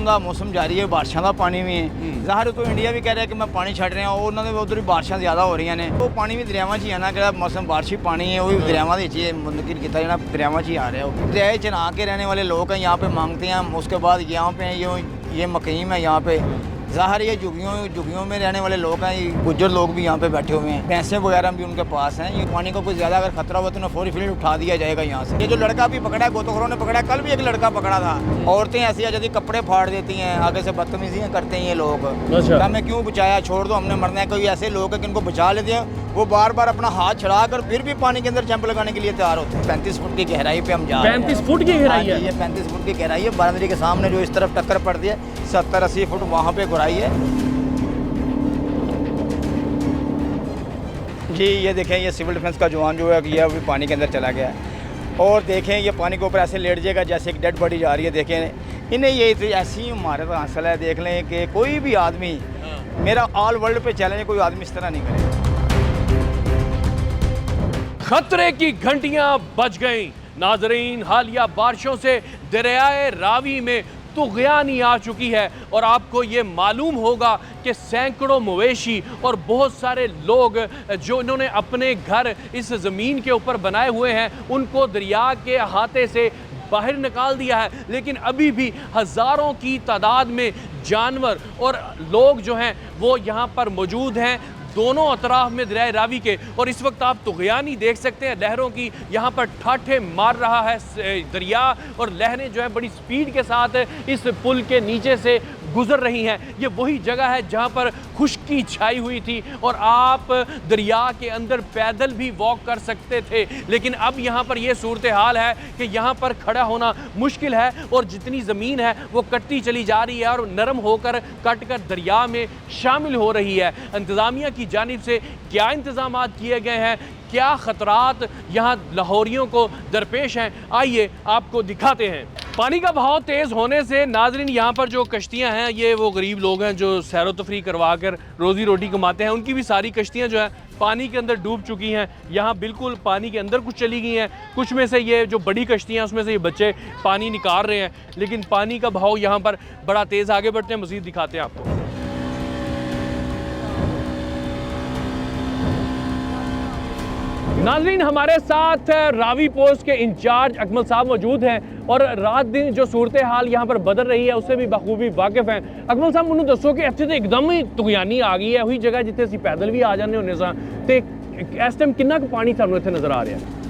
ਦਾ ਮੌਸਮ ਜਾਰੀ ਹੈ, ਬਾਰਿਸ਼ਾਂ ਦਾ ਪਾਣੀ ਵੀ ਹੈ। ਜ਼ਾਹਰ ਤੋਂ ਇੰਡੀਆ ਵੀ ਕਹਿ ਰਿਹਾ ਕਿ ਮੈਂ ਪਾਣੀ ਛੱਡ ਰਿਹਾ, ਉਹਨਾਂ ਦੇ ਉਧਰ ਵੀ ਬਾਰਿਸ਼ਾਂ ਜ਼ਿਆਦਾ ਹੋ ਰਹੀਆਂ ਨੇ। ਉਹ ਪਾਣੀ ਵੀ ਦਰਿਆਵਾਂ 'ਚ ਹੀ ਆਣਾ, ਜਿਹੜਾ ਮੌਸਮ ਬਾਰਿਸ਼ੀ ਪਾਣੀ है वो भी दरियावां ਵਿੱਚ ਹੀ मुंतकिल किया जाना, दरियावां 'ਚ ही आ रहा है। दरिया च नहा के रहने वाले लोग हैं, यहाँ पे मांगते हैं, उसके बाद यहाँ पे ये मकीम है यहाँ पे। ज़ाहिर ये झुग्गियों में रहने वाले लोग हैं, ये गुज्जर लोग भी यहाँ पे बैठे हुए हैं, भैंसें वगैरह भी उनके पास हैं। ये पानी को कुछ ज़्यादा अगर खतरा हुआ तो उन्हें फौरी फील्ड उठा दिया जाएगा यहाँ से। ये जो लड़का भी पकड़ा है, गोताखोरों ने पकड़ा है, कल भी एक लड़का पकड़ा था। औरतें ऐसी आ जाती, कपड़े फाड़ देती हैं, आगे से बदतमीजियाँ करते हैं ये लोग। हमें क्यों बचाया, छोड़ दो, हमने मरना है। कोई ऐसे लोग हैं कि इनको बचा लेते हैं, वो बार बार अपना हाथ छड़ा कर फिर भी पानी के अंदर जंप लगाने के लिए तैयार होते हैं। 35 फुट की गहराई पे हम जा रहे हैं। 35 फुट की गहराई है? ये 35 फुट की गहराई है। बारंदरी के सामने जो इस तरफ टक्कर पड़ती है, 70-80 फुट वहाँ पे गहराई है जी। ये देखें, ये सिविल डिफेंस का जवान जो है ये अभी पानी के अंदर चला गया है। और देखें, ये पानी के ऊपर ऐसे लेट जाएगा जैसे एक डेड बॉडी जा रही है। देखें, इन्हें ये ऐसी महारत हासिल है। देख लें कि कोई भी आदमी, मेरा ऑल वर्ल्ड पे चैलेंज है, कोई आदमी इस तरह नहीं करेगा। खतरे की घंटियां बज गईं। नाजरीन, हालिया बारिशों से दरियाए रावी में तुग़यानी आ चुकी है और आपको ये मालूम होगा कि सैकड़ों मवेशी और बहुत सारे लोग जो इन्होंने अपने घर इस ज़मीन के ऊपर बनाए हुए हैं, उनको दरिया के अहाते से बाहर निकाल दिया है। लेकिन अभी भी हज़ारों की तादाद में जानवर और लोग जो हैं वो यहाँ पर मौजूद हैं, दोनों अतराफ में दरिया रावी के। और इस वक्त आप तुग़यानी देख सकते हैं, लहरों की यहाँ पर ठाठे मार रहा है दरिया, और लहरें जो है बड़ी स्पीड के साथ इस पुल के नीचे से गुजर रही हैं। ये वही जगह है जहाँ पर खुश्की छाई हुई थी और आप दरिया के अंदर पैदल भी वॉक कर सकते थे। लेकिन अब यहाँ पर यह सूरत हाल है कि यहाँ पर खड़ा होना मुश्किल है और जितनी ज़मीन है वो कटती चली जा रही है और नरम होकर कट कर दरिया में शामिल हो रही है। इंतज़ामिया की जानिब से क्या इंतज़ाम किए गए हैं, क्या ख़तरात यहाँ लाहौरियों को दरपेश हैं, आइए आपको दिखाते हैं। पानी का बहाव तेज़ होने से नाजरीन, यहाँ पर जो कश्तियाँ हैं, ये वो गरीब लोग हैं जो सैर व तफरी करवा कर रोज़ी रोटी कमाते हैं, उनकी भी सारी कश्तियाँ जो है पानी के अंदर डूब चुकी हैं। यहाँ बिल्कुल पानी के अंदर कुछ चली गई हैं, कुछ में से ये जो बड़ी कश्तियाँ हैं उसमें से ये बच्चे पानी निकाल रहे हैं। लेकिन पानी का बहाव यहाँ पर बड़ा तेज़, आगे बढ़ते हैं, मज़ीद दिखाते हैं आपको। नाज़रीन, हमारे साथ रावी पोस्ट के इंचार्ज अकमल साहब मौजूद हैं और रात दिन जो सूरत हाल यहाँ पर बदल रही है उससे भी बखूबी वाकिफ हैं। अकमल साहब, मैंने दसो कि ਇੱਥੇ तो एकदम ही तुग़यानी आ गई है, वही जगह जिथे ਅਸੀਂ पैदल भी आ जाने होने सां, ते इस टाइम कितना पानी ਸਾਨੂੰ ਇੱਥੇ नज़र आ रहा है?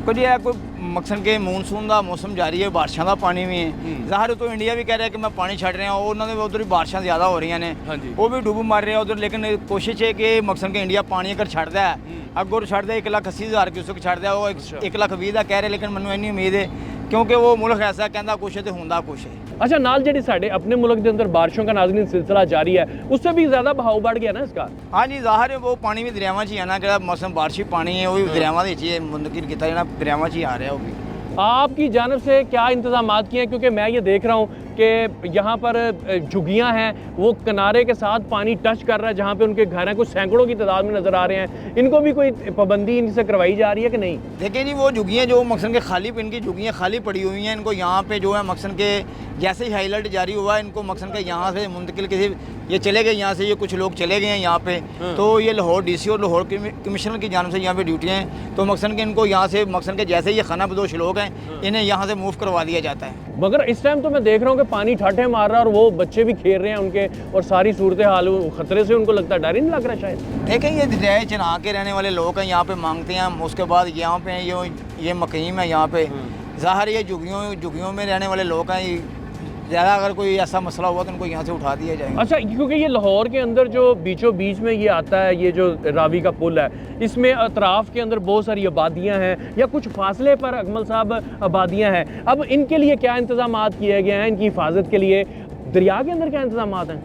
कुछ है, कोई मकसद के मानसून का मौसम जारी है, बारिशों का पानी भी है। ज़ाहिर तो इंडिया भी कह रहा है कि मैं पानी छड़ रहा हूँ, उन्होंने उधर भी बारिशें ज़्यादा हो रही हैं, वो भी डूब मार रहे हैं उधर। लेकिन कोशिश है कि मकसद के इंडिया पानी अगर छड़ता है, अगर छड़ता है 1,80,000 क्यूसेक छड़ता है, वो 1,20,000 का कह रहे, लेकिन मैंने इन्नी उम्मीद है क्योंकि वो मुल्क ऐसा कहता कुछ है तो होंदा कुछ है। अच्छा, नाल जी साढ़े अपने मुल्क के अंदर बारिशों का नाज़रीन सिलसिला जारी है, उससे भी ज़्यादा बहाव बढ़ गया ना इसका? हाँ जी, ज़ाहिर है वो पानी भी दरियावां 'ਚ ही आना, जो मौसम बारिशी पानी है वो भी दरियावां ਵਿੱਚ ही मुंतकिल किया जाना, दरियावां 'ਚ ही आ रहा है वो भी। आपकी जानब से क्या इंतज़ाम किए हैं? क्योंकि मैं ये देख रहा हूँ कि यहाँ पर झुग्गियाँ हैं, वो किनारे के साथ पानी टच कर रहा है, जहाँ पे उनके घर हैं, कुछ सैकड़ों की तादाद में नज़र आ रहे हैं। इनको भी कोई पाबंदी इनसे करवाई जा रही है कि नहीं? देखिए जी, वो झुग्गियाँ जो मकसद के खाली, इनकी झुग्गियाँ खाली पड़ी हुई हैं, इनको यहाँ पे जो है मकसद के जैसे ही हाईलाइट जारी हुआ, इनको मकसद के यहाँ से मुंतकिल किसी ये चले गए, यहाँ से ये कुछ लोग चले गए हैं यहाँ पे। तो ये लाहौर DC और लाहौर कमिश्नर की जानब से यहाँ पे ड्यूटियाँ हैं, तो मकसद के इनको यहाँ से मकसद के जैसे ये खाना बदोश लोग हैं, इन्हें यहाँ से मूव करवा दिया जाता है। मगर इस टाइम तो मैं देख रहा हूँ कि पानी ठाठे मार रहा है और वो बच्चे भी खेल रहे हैं उनके, और सारी सूरत हाल खतरे से उनको लगता है, डर ही नहीं लग रहा शायद? देखें, ये दरिया च नहा के रहने वाले लोग हैं, यहाँ पे मांगते हैं, उसके बाद यहाँ पे ये मकीम है यहाँ पे। ज़ाहिर ये झुग्गियों में रहने वाले लोग हैं, ज़्यादा अगर कोई ऐसा मसला हुआ तो उनको यहाँ से उठा दिया जाएगा। अच्छा, क्योंकि ये लाहौर के अंदर जो बीचों बीच में ये आता है, ये जो रावी का पुल है, इसमें अतराफ़ के अंदर बहुत सारी आबादियाँ हैं या कुछ फासले पर अकमल साहब आबादियाँ हैं। अब इनके लिए क्या इंतज़ाम किए गए हैं, इनकी हिफाजत के लिए? दरिया के अंदर क्या इंतज़ाम हैं?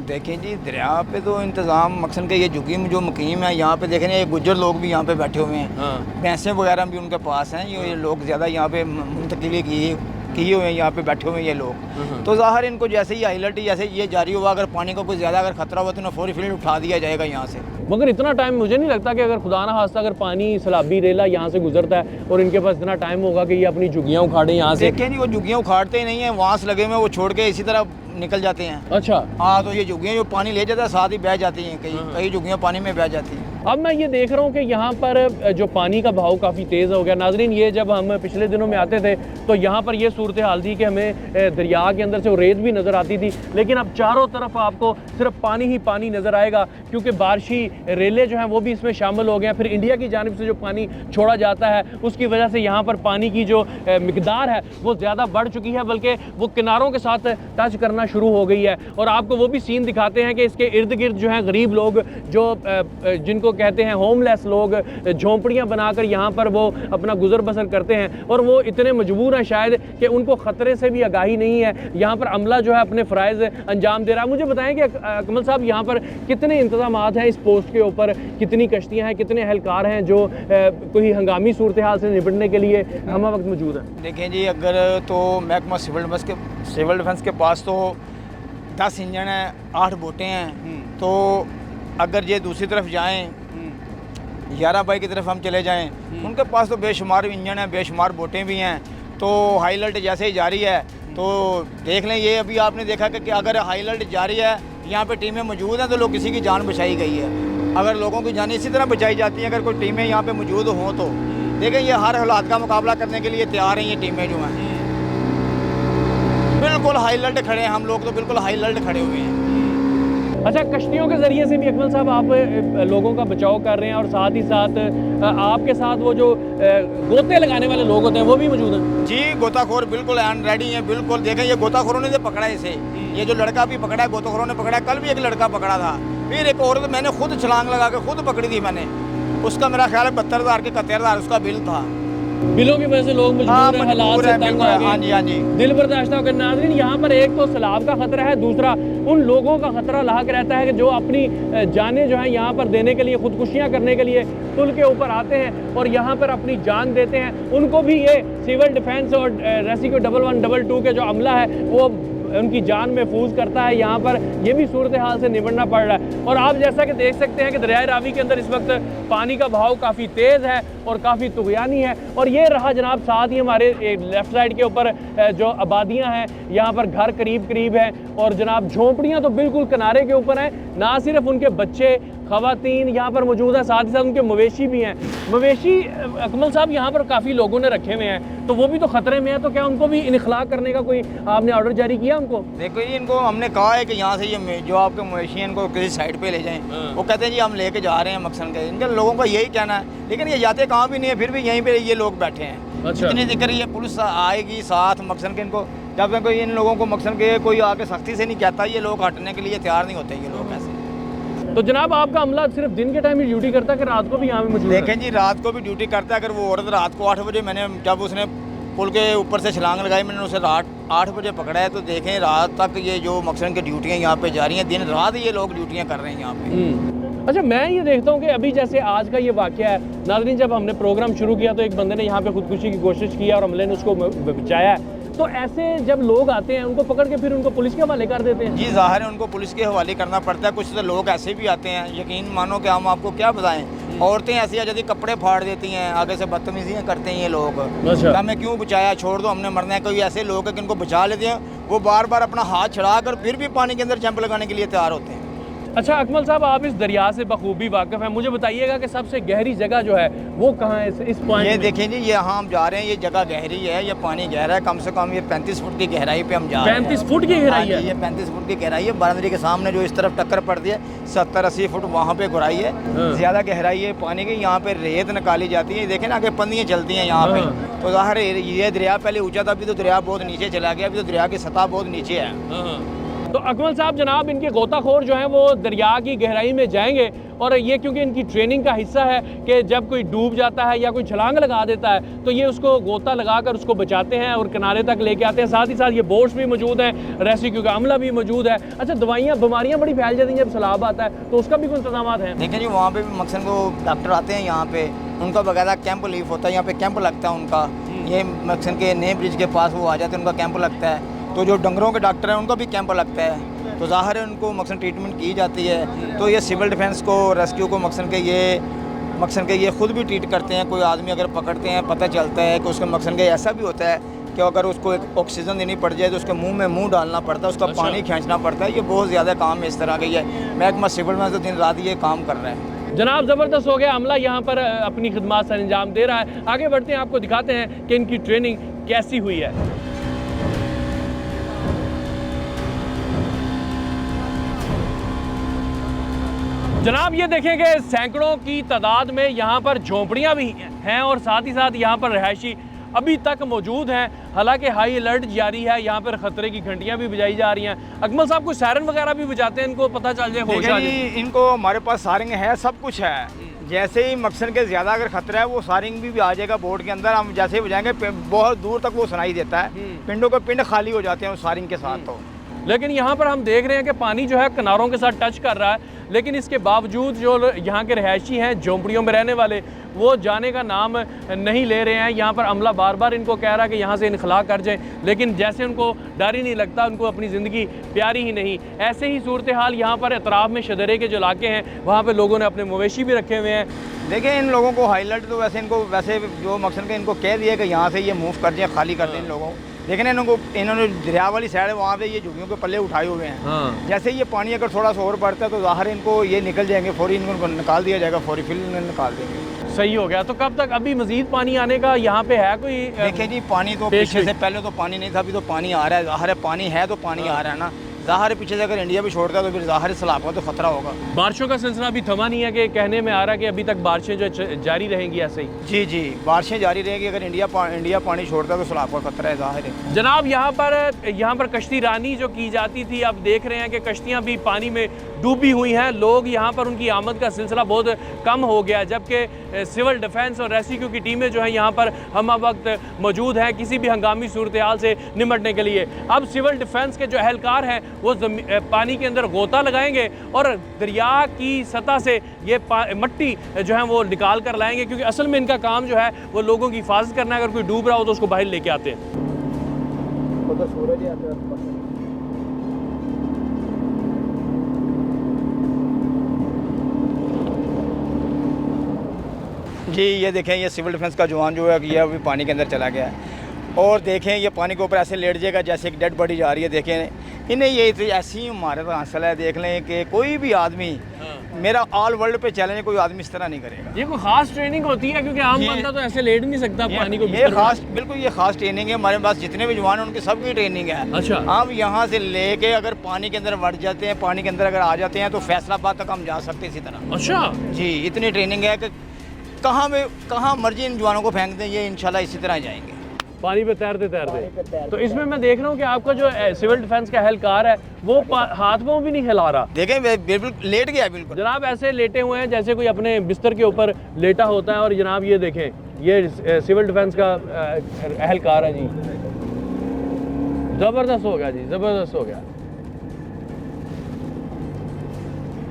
देखें जी, दरिया पे तो इंतज़ाम मकसद के ये झुग्गी में जो मकीम है यहाँ पे देखें, ये गुज्जर लोग भी यहाँ पे बैठे हुए हैं, भैंसें वगैरह भी उनके पास हैं। ये लोग ज़्यादा यहाँ पे मुंतकिली किए हुए हैं, यहाँ पे बैठे हुए हैं ये लोग। तो ज़ाहिर इनको जैसे ही हाईलाइट जैसे ये जारी हुआ, अगर पानी का कोई ज़्यादा अगर खतरा हुआ तो उन्हें फौरी फील्ड उठा दिया जाएगा यहाँ से। मगर इतना टाइम मुझे नहीं लगता कि अगर खुदा ना खास्ता अगर पानी सैलाबी रेला यहाँ से गुजरता है और इनके पास इतना टाइम होगा कि ये अपनी झुग्गियाँ उखाड़े यहाँ से। देखें जी, वो झुग्गियाँ उखाड़ते ही नहीं है, वहाँ से लगे हुए वो छोड़ के इसी तरह निकल जाते हैं। अच्छा। हाँ, तो ये झुग्गियाँ जो पानी ले जाता है साथ ही बह जाती हैं, कई झुग्गियाँ पानी में बह जाती हैं। अब मैं ये देख रहा हूँ कि यहाँ पर जो पानी का बहाव काफ़ी तेज़ हो गया। नाजरीन, ये जब हम पिछले दिनों में आते थे तो यहाँ पर ये सूरत हाल थी कि हमें दरिया के अंदर से वो रेत भी नज़र आती थी, लेकिन अब चारों तरफ आपको सिर्फ पानी ही पानी नज़र आएगा, क्योंकि बारिशी रेले जो हैं वो भी इसमें शामिल हो गए हैं। फिर इंडिया की जानिब से जो पानी छोड़ा जाता है उसकी वजह से यहाँ पर पानी की जो मिकदार है वो ज़्यादा बढ़ चुकी है, बल्कि वो किनारों के साथ टच करना शुरू हो गई है। और आपको वो भी सीन दिखाते हैं कि इसके इर्द गिर्द जो है गरीब लोग, जो जिनको कहते हैं होमलेस लोग, झोंपड़ियां बनाकर यहाँ पर वो अपना गुजर बसर करते हैं, और वो इतने मजबूर हैं शायद कि उनको ख़तरे से भी आगाही नहीं है। यहाँ पर अमला जो है अपने फ़राइज़ अंजाम दे रहा है। मुझे बताएं कि अकमल साहब, यहाँ पर कितने इंतज़ामात हैं इस पोस्ट के ऊपर, कितनी कश्तियाँ हैं, कितने एहलकार हैं जो कोई हंगामी सूरत हाल से निपटने के लिए हम वक्त मौजूद हैं? देखें जी, अगर तो महकमा सिविल डिफेंस के पास तो 10 इंजन हैं, 8 बोटें हैं। तो अगर ये दूसरी तरफ जाएं, 11 बाई की तरफ हम चले जाएं, उनके पास तो बेशुमार इंजन हैं, बेशुमार बोटें भी हैं। तो हाई अलर्ट जैसे ही जारी है तो देख लें, ये अभी आपने देखा कि अगर हाई अलर्ट जारी है, यहाँ पे टीमें मौजूद हैं, तो लोग किसी की जान बचाई गई है। अगर लोगों की जान इसी तरह बचाई जाती हैं, अगर कोई टीमें यहाँ पे मौजूद हों, तो देखें ये हर हालात का मुकाबला करने के लिए तैयार हैं। ये टीमें जो हैं बिल्कुल हाई अलर्ट खड़े हैं, हम लोग तो बिल्कुल हाई अलर्ट खड़े हुए हैं। अच्छा, कश्तियों के ज़रिए से भी अकमल साहब आप लोगों का बचाव कर रहे हैं, और साथ ही साथ आपके साथ वो जो गोते लगाने वाले लोग होते हैं वो भी मौजूद हैं? जी, गोताखोर बिल्कुल एंड रेडी हैं, बिल्कुल। देखें, ये गोताखोरों ने तो पकड़ा है इसे, ये जो लड़का भी पकड़ा है गोताखोरों ने पकड़ा है। कल भी एक लड़का पकड़ा था, फिर एक औरत मैंने खुद छलांग लगा के खुद पकड़ी थी मैंने। उसका मेरा ख्याल है 72,000 के 71,000 उसका बिल था। बिलों की वजह से लोग मजबूर हैं, हालात से तंग आ गए। हाँ जी, हाँ जी, दिल बर्दाश्त होकर। नाज़रीन, यहाँ पर एक तो सैलाब का खतरा है, दूसरा उन लोगों का खतरा लाक रहता है कि जो अपनी जानें जो है यहाँ पर देने के लिए, खुदकुशियाँ करने के लिए पुल के ऊपर आते हैं और यहाँ पर अपनी जान देते हैं। उनको भी ये सिविल डिफेंस और रेस्क्यू 1112 के जो अमला है वो उनकी जान महफूज करता है। यहाँ पर ये भी सूरत हाल से निपटना पड़ रहा है। और आप जैसा कि देख सकते हैं कि दरियाए रावी के अंदर इस वक्त पानी का बहाव काफ़ी तेज़ है और काफ़ी तुग़यानी है। और ये रहा जनाब, साथ ही हमारे लेफ़्ट साइड के ऊपर जो आबादियाँ हैं, यहाँ पर घर करीब करीब हैं, और जनाब झोंपड़ियाँ तो बिल्कुल किनारे के ऊपर हैं। ना सिर्फ उनके बच्चे, ख़वातीन यहाँ पर मौजूद हैं, साथ ही साथ उनके मवेशी भी हैं। मवेशी अकमल साहब यहाँ पर काफ़ी लोगों ने रखे हुए हैं, तो वो भी तो ख़तरे में है। तो क्या उनको भी इनखला करने का कोई आपने ऑर्डर जारी किया उनको? देखो जी, इनको हमने कहा है कि यहाँ से ये जो आपके मवेशी हैं इनको किसी साइड पे ले जाएं। वो कहते हैं जी हम लेके जा रहे हैं मकसद के। इनके लोगों का यही कहना है, लेकिन ये जाते कहाँ भी नहीं है, फिर भी यहीं पे ये लोग बैठे हैं। अच्छा। इतनी दिक्कत, ये पुलिस आएगी साथ मकसद के, इनको जब तक इन लोगों को मकसद के कोई आके सख्ती से नहीं कहता, ये लोग हटने के लिए तैयार नहीं होते ये लोग ऐसे। तो जनाब, आपका अमला सिर्फ दिन के टाइम ही ड्यूटी करता है कि रात को भी यहाँ पे मौजूद है? देखें जी, रात को भी ड्यूटी करता है। अगर वो औरत रात को 8 बजे, मैंने जब उसने पुल के ऊपर से छलांग लगाई, मैंने उसे रात 8 बजे पकड़ा है। तो देखें, रात तक ये जो मकसद की ड्यूटियाँ यहाँ पे जारी हैं, दिन रात ये लोग ड्यूटियाँ कर रहे हैं यहाँ पे। अच्छा, मैं ये देखता हूँ कि अभी जैसे आज का ये वाक़या है नाज़रीन, जब हमने प्रोग्राम शुरू किया तो एक बंदे ने यहाँ पे खुदकुशी की कोशिश की और अमले ने उसको बचाया है। तो ऐसे जब लोग आते हैं उनको पकड़ के फिर उनको पुलिस के हवाले कर देते हैं? जी, ज़ाहिर है उनको पुलिस के हवाले करना पड़ता है। कुछ तो लोग ऐसे भी आते हैं, यकीन मानो कि हम आपको क्या बताएं, औरतें ऐसी जल्दी कपड़े फाड़ देती हैं, आगे से बदतमीजियाँ करते हैं ये लोग। अच्छा। हमें क्यों बचाया, छोड़ दो, हमने मरना है। कोई ऐसे लोग हैं कि इनको बचा लेते हैं, वो बार बार अपना हाथ छड़ा कर फिर भी पानी के अंदर जंप लगाने के लिए तैयार होते हैं। अच्छा अकमल साहब, आप इस दरिया से बखूबी वाकिफ़ हैं, मुझे बताइएगा कि सबसे गहरी जगह जो है वो कहाँ है इस पॉइंट? ये देखें जी, ये यहाँ हम जा रहे हैं, ये जगह गहरी है, ये पानी गहरा है। कम से कम ये 35 फुट की गहराई पे हम जा रहे हैं। 35 फुट की गहराई है? ये 35 फुट की गहराई है। बारंदरी के सामने जो इस तरफ टक्कर पड़ती है 70-80 फुट वहाँ पे गुराई है। ज़्यादा गहराई है पानी की। यहाँ पे रेत निकाली जाती है, देखें ना, आगे पंदियाँ चलती हैं यहाँ पे। तो ज़ाहिर ये दरिया पहले ऊँचा था, अभी तो दरिया बहुत नीचे चला गया, अभी तो दरिया की सतह बहुत नीचे है। तो अकमल साहब, जनाब, इनके गोताखोर जो हैं वो दरिया की गहराई में जाएंगे, और ये क्योंकि इनकी ट्रेनिंग का हिस्सा है कि जब कोई डूब जाता है या कोई छलांग लगा देता है तो ये उसको गोता लगाकर उसको बचाते हैं और किनारे तक लेके आते हैं। साथ ही साथ ये बोट्स भी मौजूद हैं, रेस्क्यू का अमला भी मौजूद है। अच्छा, दवाइयाँ, बीमारियाँ बड़ी फैल जाती हैं जब सैलाब आता है, तो उसका भी कोई इंतजाम है? देखें जी, वहाँ पे भी मकसद को डॉक्टर आते हैं यहाँ पे, उनका बकायदा कैंप लीव होता है, यहाँ पे कैंप लगता है उनका। ये मकसद के नए ब्रिज के पास वो आ जाते हैं, उनका कैंप लगता है। तो जो डंगरों के डॉक्टर हैं उनका भी कैंप लगता है। तो ज़ाहिर है उनको मकसद ट्रीटमेंट की जाती है। तो ये सिविल डिफेंस को, रेस्क्यू को मकसद के ये खुद भी ट्रीट करते हैं। कोई आदमी अगर पकड़ते हैं, पता चलता है कि उसके मकसद के ऐसा भी होता है कि अगर उसको एक ऑक्सीजन देनी पड़ जाए तो उसके मुंह में मुंह डालना पड़ता है, उसका अच्छा। पानी खींचना पड़ता है। ये बहुत ज़्यादा काम है इस तरह के। ये महकमा सिविल में तो दिन रात ये काम कर रहे हैं। जनाब ज़बरदस्त हो गया, अमला यहाँ पर अपनी खिदमत सर अंजाम दे रहा है। आगे बढ़ते हैं, आपको दिखाते हैं कि इनकी ट्रेनिंग कैसी हुई है। जनाब ये देखें कि सैकड़ों की तादाद में यहाँ पर झोंपड़ियाँ भी हैं और साथ ही साथ यहाँ पर रहायशी अभी तक मौजूद हैं। हालांकि हाई अलर्ट जारी है, यहाँ पर ख़तरे की घंटियाँ भी बजाई जा रही हैं। अकमल साहब कोई सायरन वगैरह भी बजाते हैं, इनको पता चल जाए होश आ देखिए जाए? जी, इनको हमारे पास सारिंग है, सब कुछ है। जैसे ही मकसद के ज़्यादा अगर खतरा है वो सारिंग भी आ जाएगा बोर्ड के अंदर। हम जैसे ही बजाएंगे बहुत दूर तक वो सुनाई देता है। पिंडों के पिंड खाली हो जाते हैं उस सारिंग के साथ। तो लेकिन यहाँ पर हम देख रहे हैं कि पानी जो है किनारों के साथ टच कर रहा है, लेकिन इसके बावजूद जो यहाँ के रहायशी हैं, झोंपड़ियों में रहने वाले, वो जाने का नाम नहीं ले रहे हैं। यहाँ पर अमला बार बार इनको कह रहा है कि यहाँ से इनखला कर जाएं, लेकिन जैसे उनको डर ही नहीं लगता, उनको अपनी ज़िंदगी प्यारी ही नहीं। ऐसे ही सूरत हाल यहाँ पर अतराफ़ में शदरे के जो इलाके हैं, वहाँ पर लोगों ने अपने मवेशी भी रखे हुए हैं। देखिए इन लोगों को हाईलाइट तो वैसे जो मकसद के इनको कह दिया कि यहाँ से ये मूव कर जाए, खाली कर दें इन लोगों को। लेकिन इन्होंने दरिया वाली साइड है, वहाँ पे ये झुग्गियों के पल्ले उठाए हुए हैं। हाँ। जैसे ये पानी अगर थोड़ा सा और बढ़ता है तो ज़ाहिर इनको ये निकल जाएंगे, फौरी इनको निकाल दिया जाएगा, फौरी फिल निकाल देंगे। सही हो गया। तो कब तक अभी मज़ीद पानी आने का यहाँ पे है कोई? देखिए जी, पानी तो पीछे से पहले तो पानी नहीं था, अभी तो पानी आ रहा है। ज़ाहिर है पानी है तो पानी आ रहा है ना। ज़ाहिर है पीछे से अगर इंडिया भी छोड़ता है तो फिर ज़ाहिर सैलाब का तो खतरा होगा। बारिशों का सिलसिला अभी थमा नहीं है कि कहने में आ रहा है कि अभी तक बारिशें जो जारी रहेंगी ऐसे ही? जी जी, बारिशें जारी रहेंगी। अगर इंडिया पानी छोड़ता है तो सैलाब का खतरा है, ज़ाहिर है। जनाब यहाँ पर कश्ती रानी जो की जाती थी, अब देख रहे हैं कि कश्तियाँ भी पानी में डूबी हुई हैं। लोग यहाँ पर उनकी आमद का सिलसिला बहुत कम हो गया, जबकि सिविल डिफेंस और रेस्क्यू की टीमें जो हैं यहाँ पर हम वक्त मौजूद हैं किसी भी हंगामी सूरत हाल से निमटने के लिए। अब सिविल डिफेंस के जो एहलकार हैं वो पानी के अंदर गोता लगाएंगे और दरिया की सतह से ये मट्टी जो है वो निकाल कर लाएंगे, क्योंकि असल में इनका काम जो है वो लोगों की हिफाजत करना है। अगर कोई डूब रहा हो तो उसको बाहर लेके आते हैं। जी ये देखें, ये सिविल डिफेंस का जवान जो है ये अभी पानी के अंदर चला गया है। और देखें ये पानी के ऊपर ऐसे लेट जाएगा जैसे एक डेड बॉडी जा रही है। देखें इन्हें ये ऐसी ही हमारे तो हासिल है। देख लें कि कोई भी आदमी, मेरा ऑल वर्ल्ड पे चैलेंज, कोई आदमी इस तरह नहीं करेगा। ये कोई खास ट्रेनिंग होती है, क्योंकि आम बंदा तो ऐसे लेट नहीं सकता पानी को। ये खास, बिल्कुल ये खास ट्रेनिंग है। हमारे पास जितने भी जवान हैं उनकी सबकी ट्रेनिंग है। अच्छा। हम यहाँ से लेके अगर पानी के अंदर बढ़ जाते हैं, पानी के अंदर अगर आ जाते हैं तो फैसलाबाद तक हम जा सकते हैं इसी तरह। अच्छा जी, इतनी ट्रेनिंग है कि कहाँ मर्जी इन जवानों को फेंक दें, ये इंशाल्लाह इसी तरह जाएंगे पानी पे तैरते। तो इसमें मैं देख रहा हूँ कि आपका जो सिविल डिफेंस का एहलकार है वो हाथ पांव भी नहीं हिला रहा। देखें बिल्कुल लेट गया बिल्कुल। जनाब ऐसे लेटे हुए हैं जैसे कोई अपने बिस्तर के ऊपर लेटा होता है। और जनाब ये देखें, ये सिविल डिफेंस का एहलकार है जी। ज़बरदस्त हो गया जी, ज़बरदस्त हो गया।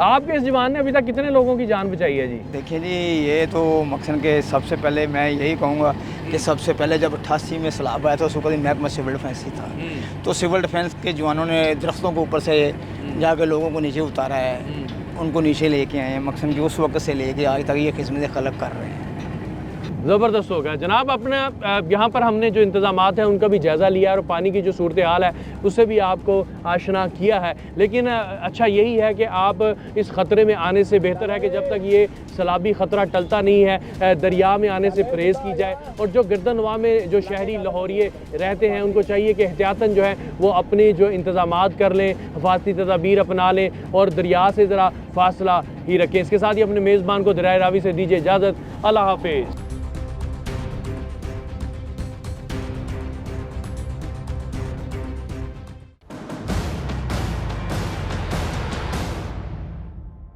आपके इस जवान ने अभी तक कितने लोगों की जान बचाई है जी? देखिए जी, ये तो मकसद के सबसे पहले मैं यही कहूँगा कि सबसे पहले जब 88 में सैलाब आया था उस वक्त महकमा सिविल डिफेंस ही था। तो सिविल डिफेंस के जवानों ने दरख्तों के ऊपर से जाकर लोगों को नीचे उतारा है, उनको नीचे लेके आए हैं। मकसद की उस वक्त से लेके आज तक ये खिदमत खलक कर रहे हैं। ज़बरदस्त हो गया जनाब। अपने यहाँ पर हमने जो इंतज़ामात हैं उनका भी जायज़ा लिया और पानी की जो सूरत हाल है उससे भी आपको आशना किया है। लेकिन अच्छा यही है कि आप इस ख़तरे में आने से बेहतर है कि जब तक ये सैलाबी ख़तरा टलता नहीं है, दरिया में आने से परहेज़ की जाए। और जो गिरदनवा में जो शहरी लाहौरिये रहते हैं उनको चाहिए कि एहतियातन जो है वो अपने जो इंतज़ामात कर लें, हिफाजती तदाबीर अपना लें और दरिया से ज़रा फासला ही रखें। इसके साथ ही अपने मेज़बान को दरिया रावी से दीजिए इजाज़त। अल्लाह हाफिज़।